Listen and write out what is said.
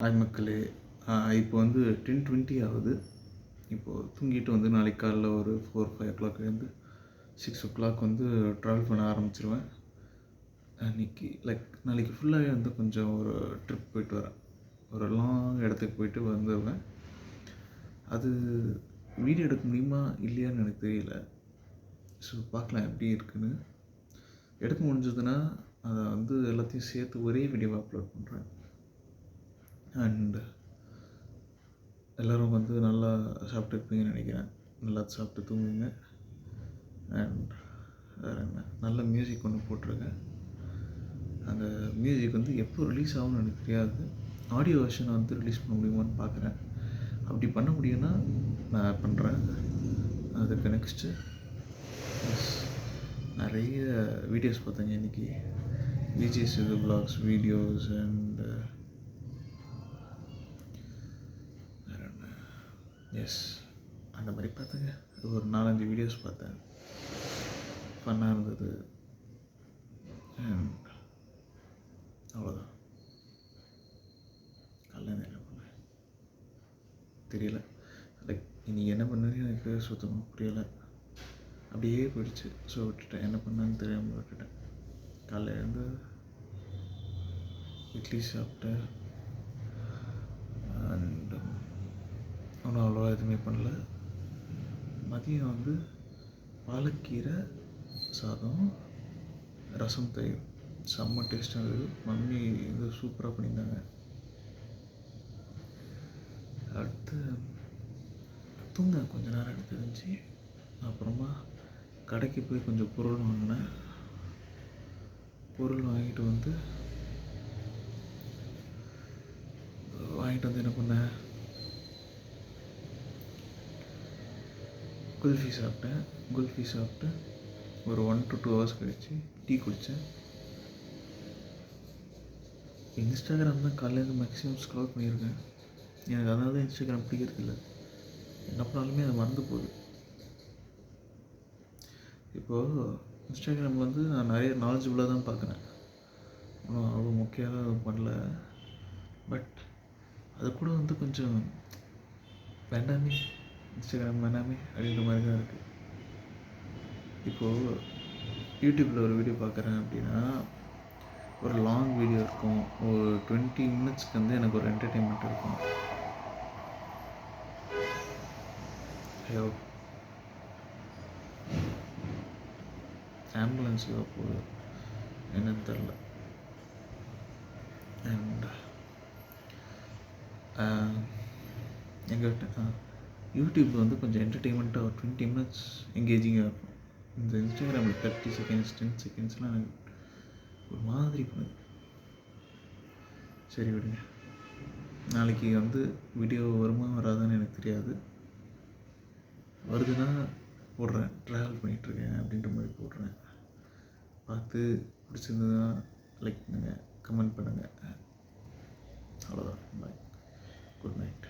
Hi மக்களே. இப்போ வந்து 10:20 ஆகுது. இப்போது தூங்கிட்டு வந்து நாளைக்கு காலைல ஒரு 4-5 எழுந்து 6 வந்து ட்ராவல் பண்ண ஆரம்பிச்சிருவேன். நாளைக்கு ஃபுல்லாகவே வந்து கொஞ்சம் ஒரு ட்ரிப் போயிட்டு வரேன். ஒரு லாங் இடத்துக்கு போயிட்டு வந்துடுவேன். அது வீடியோ எடுக்க முடியுமா இல்லையான்னு எனக்கு தெரியல. ஸோ பார்க்கலாம் எப்படி இருக்குன்னு. எடுக்க முடிஞ்சதுன்னா அதை வந்து எல்லாத்தையும் சேர்த்து ஒரே வீடியோவை அப்லோட் பண்ணுறேன். அண்ட் எல்லோரும் வந்து நல்லா சாப்பிட்டுருப்பீங்கன்னு நினைக்கிறேன். நல்லா சாப்பிட்டு தூங்குங்க. அண்ட் வேறு என்ன, நல்ல மியூசிக் ஒன்று போட்டிருக்கேன். அந்த மியூசிக் வந்து எப்போ ரிலீஸ் ஆகும்னு எனக்கு தெரியாது. ஆடியோ வெர்ஷனை வந்து ரிலீஸ் பண்ண முடியுமான்னு பார்க்குறேன். அப்படி பண்ண முடியும்னா நான் பண்ணுறேன். அதுக்கு நெக்ஸ்ட்டு நிறைய வீடியோஸ் பார்த்தேங்க இன்றைக்கி. Vijay Sethu vlogs videos and அந்த மாதிரி பார்த்தேங்க. ஒரு 4-5 வீடியோஸ் பார்த்தேன். ஃபன்னாக இருந்தது. அண்ட் அவ்வளோதான். காலைல என்ன பண்ணேன் தெரியல. இன்றைக்கி என்ன பண்ணேன்னு எனக்கு சுத்தமாக புரியலை. அப்படியே போயிடுச்சு. ஸோ விட்டுட்டேன். என்ன பண்ணேன்னு தெரியாமல் விட்டுட்டேன். காலைல இருந்து இட்லி சாப்பிட்டேன். அண்ட் ஒன்றும் அவ்வளோவா எதுவுமே பண்ணல. மதியம் வந்து பாலக்கீரை சாதம், ரசம், தயிர் செம்ம டேஸ்ட்டாக இருந்தது. மம்மி இது சூப்பராக பண்ணியிருந்தாங்க. அடுத்து தூங்க கொஞ்சம் நேரம் எனக்கு தெரிஞ்சு. அப்புறமா கடைக்கு போய் கொஞ்சம் பொருள் வாங்கினேன். பொருள் வாங்கிட்டு வந்து என்ன பண்ணேன், குல்ஃபி சாப்பிட்டு ஒரு 1 to 2 hours கழிச்சு டீ குடித்தேன். இன்ஸ்டாகிராம் தான் காலையில் மேக்ஸிமம் ஸ்க்ரோல் பண்ணியிருக்கேன். எனக்கு அதனால தான் இன்ஸ்டாகிராம் பிடிக்கிறது இல்லை. என்ன பண்ணாலுமே அது மறந்து போகுது. இப்போது இன்ஸ்டாகிராம் வந்து நான் நிறைய நாலேஜபிளாக தான் பார்க்குறேன். ஒன்றும் அவ்வளோ முக்கியம் பண்ணல. பட் அது கூட வந்து கொஞ்சம் வேண்டாமே, இன்ஸ்டாகிராம் வேண்டாமே அப்படின்ற மாதிரி தான் இருக்குது. இப்போது யூடியூப்பில் ஒரு வீடியோ பார்க்குறேன் அப்படின்னா ஒரு லாங் வீடியோ இருக்கும். ஒரு 20 minutesக்கு வந்து எனக்கு ஒரு என்டர்டெயின்மெண்ட் இருக்கும். ஹலோ, ஆம்புலன்ஸ் ஏதோ போகுது, என்னன்னு தெரில. அண்ட் எங்கள்கிட்ட யூடியூப்பில் வந்து கொஞ்சம் என்டர்டெயின்மெண்ட்டாக ஒரு 20 minutes எங்கேஜிங்காக இருக்கும். இந்த இன்ஸ்டாகிராமில் 30 seconds 10 secondsலாம் எனக்கு ஒரு மாதிரி பண்ணுது. சரி விடுங்க. நாளைக்கு வந்து வீடியோ வருமா வராதுன்னு எனக்கு தெரியாது. வருதுன்னா போடுறேன். ட்ராவல் பண்ணிகிட்ருக்கேன் அப்படின்ற மாதிரி போடுறேன். பார்த்து பிடிச்சிருந்ததுன்னா லைக் பண்ணுங்கள், கமெண்ட் பண்ணுங்கள். அவ்வளோதான். பாய், குட் நைட்.